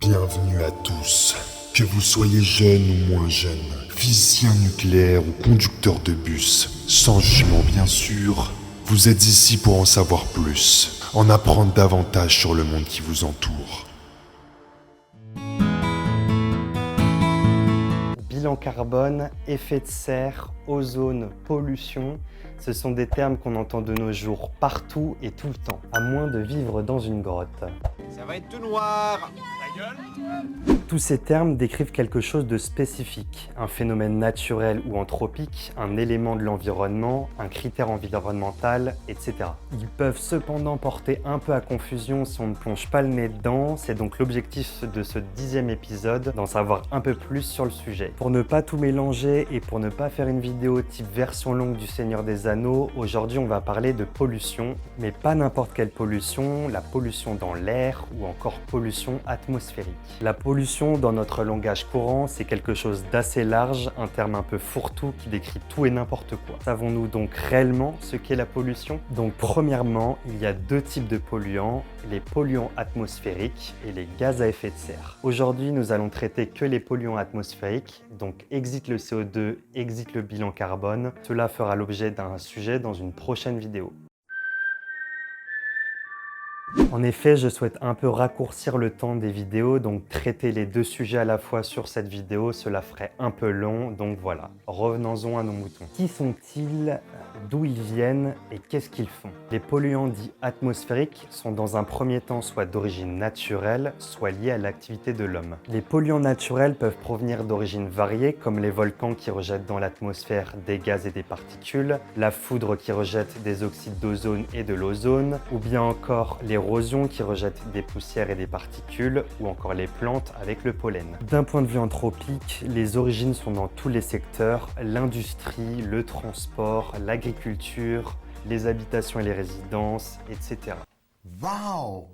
Bienvenue à tous. Que vous soyez jeune ou moins jeune, physicien nucléaire ou conducteur de bus, sans jugement bien sûr, vous êtes ici pour en savoir plus, en apprendre davantage sur le monde qui vous entoure. Bilan carbone, effet de serre, ozone, pollution, ce sont des termes qu'on entend de nos jours partout et tout le temps, à moins de vivre dans une grotte. Ça va être tout noir. Ta gueule. Tous ces termes décrivent quelque chose de spécifique, un phénomène naturel ou anthropique, un élément de l'environnement, un critère environnemental, etc. Ils peuvent cependant porter un peu à confusion si on ne plonge pas le nez dedans, c'est donc l'objectif de ce 10e épisode, d'en savoir un peu plus sur le sujet. Pour ne pas tout mélanger et pour ne pas faire une vidéo type version longue du Seigneur des Anneaux, aujourd'hui on va parler de pollution, mais pas n'importe quelle pollution, la pollution dans l'air ou encore pollution atmosphérique. La pollution dans notre langage courant, c'est quelque chose d'assez large, un terme un peu fourre-tout qui décrit tout et n'importe quoi. Savons-nous donc réellement ce qu'est la pollution? Donc premièrement, il y a deux types de polluants, les polluants atmosphériques et les gaz à effet de serre. Aujourd'hui, nous allons traiter que les polluants atmosphériques, donc exit le CO2, exit le bilan carbone. Cela fera l'objet d'un sujet dans une prochaine vidéo. En effet, je souhaite un peu raccourcir le temps des vidéos, donc traiter les deux sujets à la fois sur cette vidéo, cela ferait un peu long, donc voilà. Revenons-en à nos moutons. Qui sont-ils? D'où ils viennent et qu'est-ce qu'ils font? Les polluants dits atmosphériques sont dans un premier temps soit d'origine naturelle, soit liés à l'activité de l'homme. Les polluants naturels peuvent provenir d'origines variées, comme les volcans qui rejettent dans l'atmosphère des gaz et des particules, la foudre qui rejette des oxydes d'ozone et de l'ozone, ou bien encore l'érosion qui rejette des poussières et des particules, ou encore les plantes avec le pollen. D'un point de vue anthropique, les origines sont dans tous les secteurs, l'industrie, le transport, l'agriculture, les habitations et les résidences, etc. Waouh.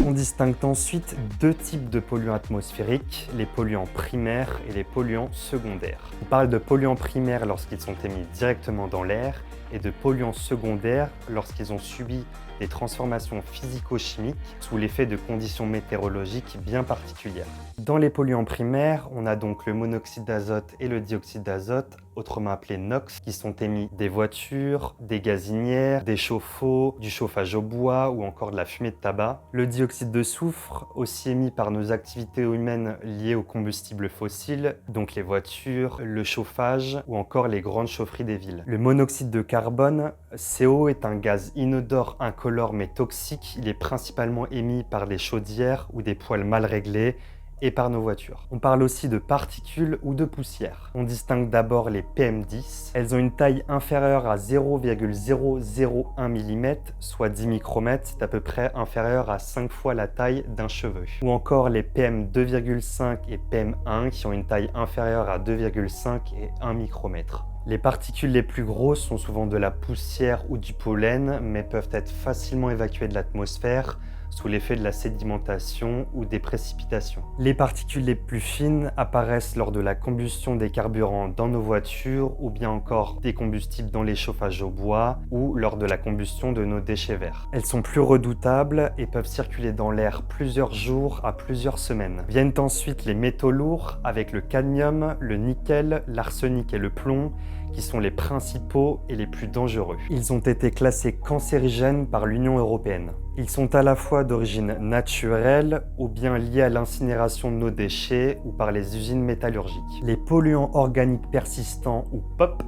On distingue ensuite deux types de polluants atmosphériques, les polluants primaires et les polluants secondaires. On parle de polluants primaires lorsqu'ils sont émis directement dans l'air et de polluants secondaires lorsqu'ils ont subi des transformations physico-chimiques sous l'effet de conditions météorologiques bien particulières. Dans les polluants primaires, on a donc le monoxyde d'azote et le dioxyde d'azote, autrement appelés NOx, qui sont émis des voitures, des gazinières, des chauffe-eau, du chauffage au bois ou encore de la fumée de tabac. Le dioxyde de soufre, aussi émis par nos activités humaines liées aux combustibles fossiles, donc les voitures, le chauffage ou encore les grandes chaufferies des villes. Le monoxyde de carbone, CO, est un gaz inodore, incolore mais toxique. Il est principalement émis par des chaudières ou des poêles mal réglés et par nos voitures. On parle aussi de particules ou de poussière. On distingue d'abord les PM10. Elles ont une taille inférieure à 0,001 mm, soit 10 micromètres, c'est à peu près inférieur à 5 fois la taille d'un cheveu. Ou encore les PM2,5 et PM1 qui ont une taille inférieure à 2,5 et 1 micromètre. Les particules les plus grosses sont souvent de la poussière ou du pollen, mais peuvent être facilement évacuées de l'atmosphère sous l'effet de la sédimentation ou des précipitations. Les particules les plus fines apparaissent lors de la combustion des carburants dans nos voitures ou bien encore des combustibles dans les chauffages au bois ou lors de la combustion de nos déchets verts. Elles sont plus redoutables et peuvent circuler dans l'air plusieurs jours à plusieurs semaines. Viennent ensuite les métaux lourds avec le cadmium, le nickel, l'arsenic et le plomb, qui sont les principaux et les plus dangereux. Ils ont été classés cancérigènes par l'Union européenne. Ils sont à la fois d'origine naturelle ou bien liés à l'incinération de nos déchets ou par les usines métallurgiques. Les polluants organiques persistants ou POP,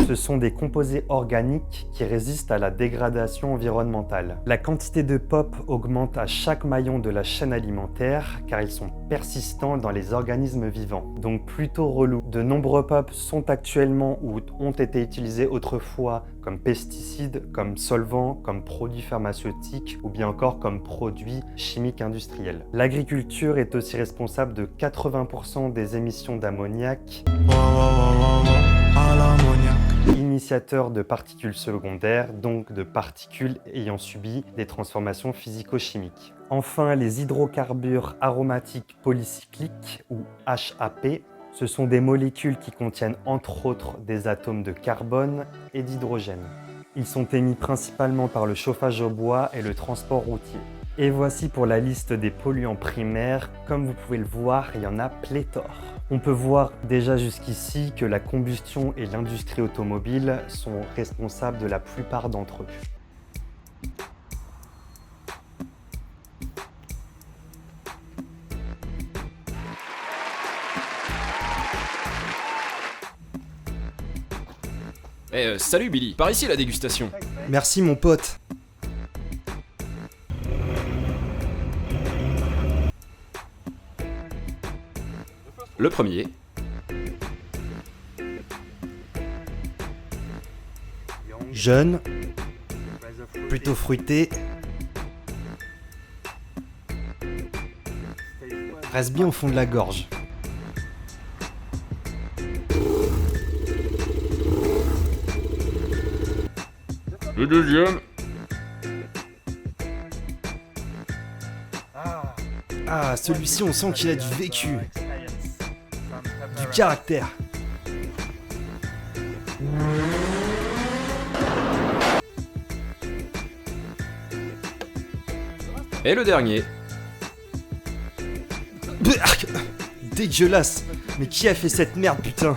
ce sont des composés organiques qui résistent à la dégradation environnementale. La quantité de POP augmente à chaque maillon de la chaîne alimentaire car ils sont persistants dans les organismes vivants, donc plutôt relou. De nombreux POP sont actuellement ou ont été utilisés autrefois comme pesticides, comme solvants, comme produits pharmaceutiques ou bien encore comme produits chimiques industriels. L'agriculture est aussi responsable de 80% des émissions d'ammoniac, initiateur de particules secondaires, donc de particules ayant subi des transformations physico-chimiques. Enfin, les hydrocarbures aromatiques polycycliques, ou HAP, ce sont des molécules qui contiennent entre autres des atomes de carbone et d'hydrogène. Ils sont émis principalement par le chauffage au bois et le transport routier. Et voici pour la liste des polluants primaires. Comme vous pouvez le voir, il y en a pléthore. On peut voir déjà jusqu'ici que la combustion et l'industrie automobile sont responsables de la plupart d'entre eux. Salut Billy, par ici la dégustation. Merci mon pote. Le premier. Jeune, plutôt fruité, reste bien au fond de la gorge. Le deuxième. Ah, celui-ci on sent qu'il a du vécu, du caractère. Et le dernier. Dégueulasse. Mais qui a fait cette merde, putain?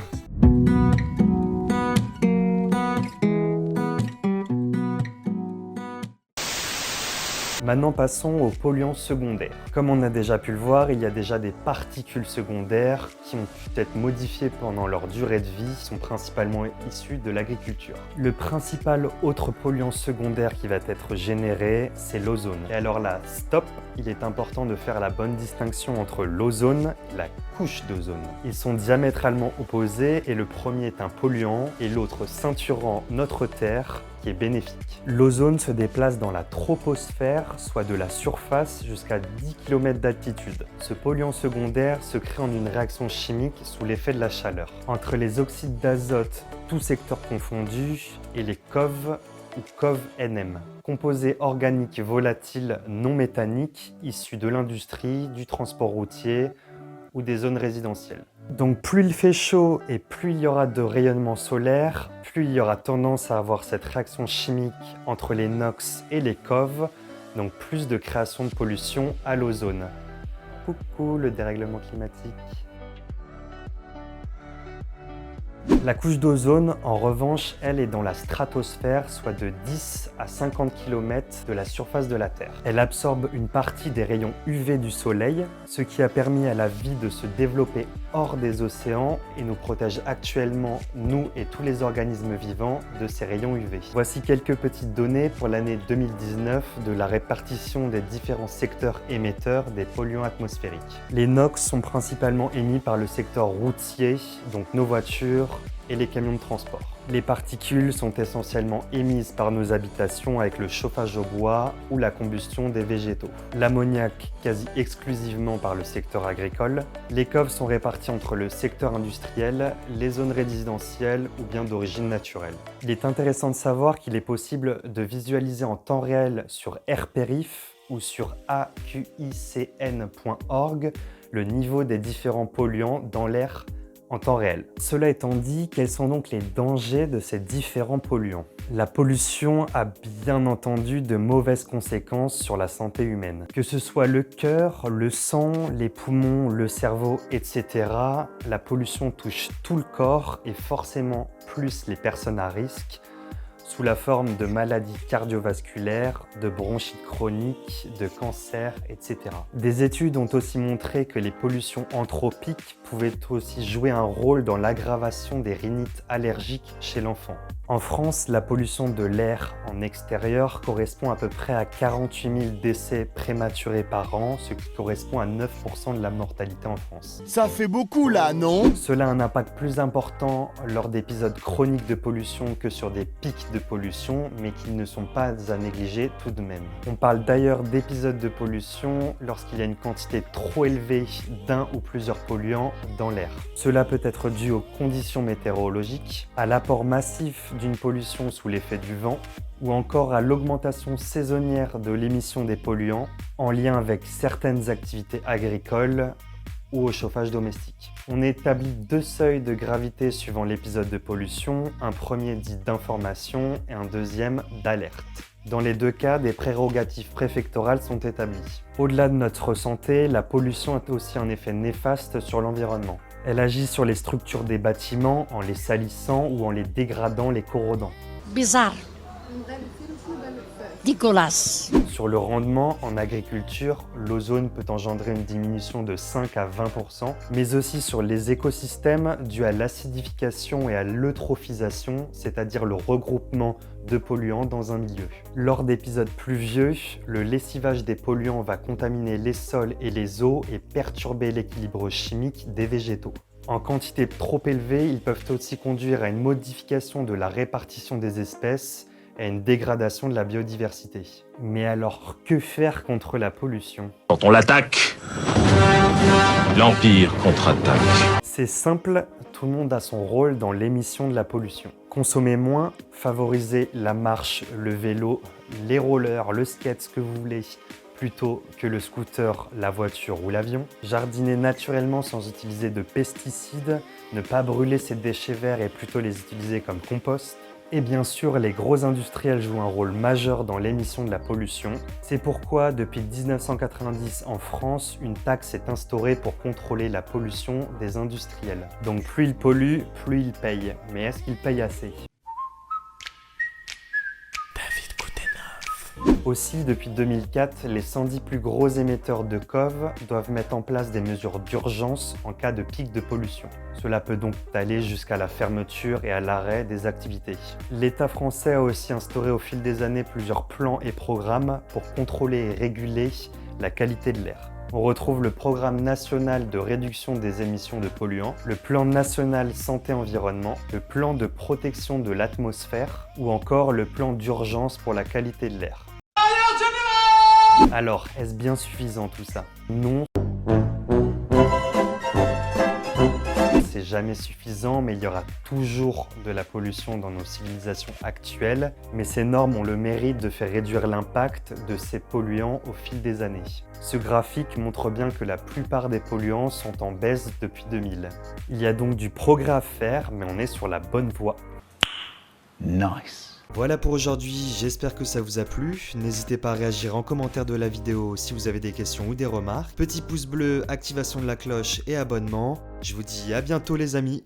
Maintenant passons aux polluants secondaires. Comme on a déjà pu le voir, il y a déjà des particules secondaires qui ont pu être modifiées pendant leur durée de vie, sont principalement issues de l'agriculture. Le principal autre polluant secondaire qui va être généré, c'est l'ozone. Et alors là, stop, il est important de faire la bonne distinction entre l'ozone et la couche d'ozone. Ils sont diamétralement opposés et le premier est un polluant et l'autre ceinturant notre Terre qui est bénéfique. L'ozone se déplace dans la troposphère, soit de la surface jusqu'à 10 km d'altitude. Ce polluant secondaire se crée en une réaction chimique sous l'effet de la chaleur. Entre les oxydes d'azote, tous secteurs confondus, et les COV ou COV-NM, composés organiques volatiles non méthaniques issus de l'industrie, du transport routier ou des zones résidentielles. Donc plus il fait chaud et plus il y aura de rayonnement solaire, plus il y aura tendance à avoir cette réaction chimique entre les NOx et les COV, donc plus de création de pollution à l'ozone. Coucou le dérèglement climatique. La couche d'ozone, en revanche, elle est dans la stratosphère, soit de 10 à 50 km de la surface de la Terre. Elle absorbe une partie des rayons UV du Soleil, ce qui a permis à la vie de se développer hors des océans et nous protège actuellement, nous et tous les organismes vivants, de ces rayons UV. Voici quelques petites données pour l'année 2019 de la répartition des différents secteurs émetteurs des polluants atmosphériques. Les NOx sont principalement émis par le secteur routier, donc nos voitures, et les camions de transport. Les particules sont essentiellement émises par nos habitations avec le chauffage au bois ou la combustion des végétaux. L'ammoniac quasi exclusivement par le secteur agricole. Les COV sont répartis entre le secteur industriel, les zones résidentielles ou bien d'origine naturelle. Il est intéressant de savoir qu'il est possible de visualiser en temps réel sur AirPerif ou sur aqicn.org le niveau des différents polluants dans l'air en temps réel. Cela étant dit, quels sont donc les dangers de ces différents polluants? La pollution a bien entendu de mauvaises conséquences sur la santé humaine. Que ce soit le cœur, le sang, les poumons, le cerveau, etc., la pollution touche tout le corps et forcément plus les personnes à risque, sous la forme de maladies cardiovasculaires, de bronchites chroniques, de cancers, etc. Des études ont aussi montré que les pollutions anthropiques pouvaient aussi jouer un rôle dans l'aggravation des rhinites allergiques chez l'enfant. En France, la pollution de l'air en extérieur correspond à peu près à 48 000 décès prématurés par an, ce qui correspond à 9% de la mortalité en France. Ça fait beaucoup là, non? Cela a un impact plus important lors d'épisodes chroniques de pollution que sur des pics de pollution, mais qui ne sont pas à négliger tout de même. On parle d'ailleurs d'épisodes de pollution lorsqu'il y a une quantité trop élevée d'un ou plusieurs polluants dans l'air. Cela peut être dû aux conditions météorologiques, à l'apport massif d'une pollution sous l'effet du vent, ou encore à l'augmentation saisonnière de l'émission des polluants en lien avec certaines activités agricoles ou au chauffage domestique. On établit 2 seuils de gravité suivant l'épisode de pollution, un premier dit d'information et un deuxième d'alerte. Dans les 2 cas, des prérogatives préfectorales sont établies. Au-delà de notre santé, la pollution a aussi un effet néfaste sur l'environnement. Elle agit sur les structures des bâtiments en les salissant ou en les dégradant, les corrodant. Bizarre. Dégueulasse. Sur le rendement en agriculture, l'ozone peut engendrer une diminution de 5 à 20%, mais aussi sur les écosystèmes dû à l'acidification et à l'eutrophisation, c'est-à-dire le regroupement de polluants dans un milieu. Lors d'épisodes pluvieux, le lessivage des polluants va contaminer les sols et les eaux et perturber l'équilibre chimique des végétaux. En quantité trop élevée, ils peuvent aussi conduire à une modification de la répartition des espèces et à une dégradation de la biodiversité. Mais alors, que faire contre la pollution ? Quand on l'attaque, l'Empire contre-attaque. C'est simple, tout le monde a son rôle dans l'émission de la pollution. Consommer moins, favoriser la marche, le vélo, les rollers, le skate, ce que vous voulez, plutôt que le scooter, la voiture ou l'avion. Jardiner naturellement sans utiliser de pesticides, ne pas brûler ses déchets verts et plutôt les utiliser comme compost. Et bien sûr, les gros industriels jouent un rôle majeur dans l'émission de la pollution. C'est pourquoi, depuis 1990 en France, une taxe est instaurée pour contrôler la pollution des industriels. Donc plus ils polluent, plus ils payent. Mais est-ce qu'ils payent assez ? Aussi, depuis 2004, les 110 plus gros émetteurs de COV doivent mettre en place des mesures d'urgence en cas de pic de pollution. Cela peut donc aller jusqu'à la fermeture et à l'arrêt des activités. L'État français a aussi instauré au fil des années plusieurs plans et programmes pour contrôler et réguler la qualité de l'air. On retrouve le Programme national de réduction des émissions de polluants, le Plan national santé-environnement, le Plan de protection de l'atmosphère ou encore le Plan d'urgence pour la qualité de l'air. Alors, est-ce bien suffisant tout ça ? Non. C'est jamais suffisant, mais il y aura toujours de la pollution dans nos civilisations actuelles. Mais ces normes ont le mérite de faire réduire l'impact de ces polluants au fil des années. Ce graphique montre bien que la plupart des polluants sont en baisse depuis 2000. Il y a donc du progrès à faire, mais on est sur la bonne voie. Nice. Voilà pour aujourd'hui, j'espère que ça vous a plu. N'hésitez pas à réagir en commentaire de la vidéo si vous avez des questions ou des remarques. Petit pouce bleu, activation de la cloche et abonnement. Je vous dis à bientôt les amis.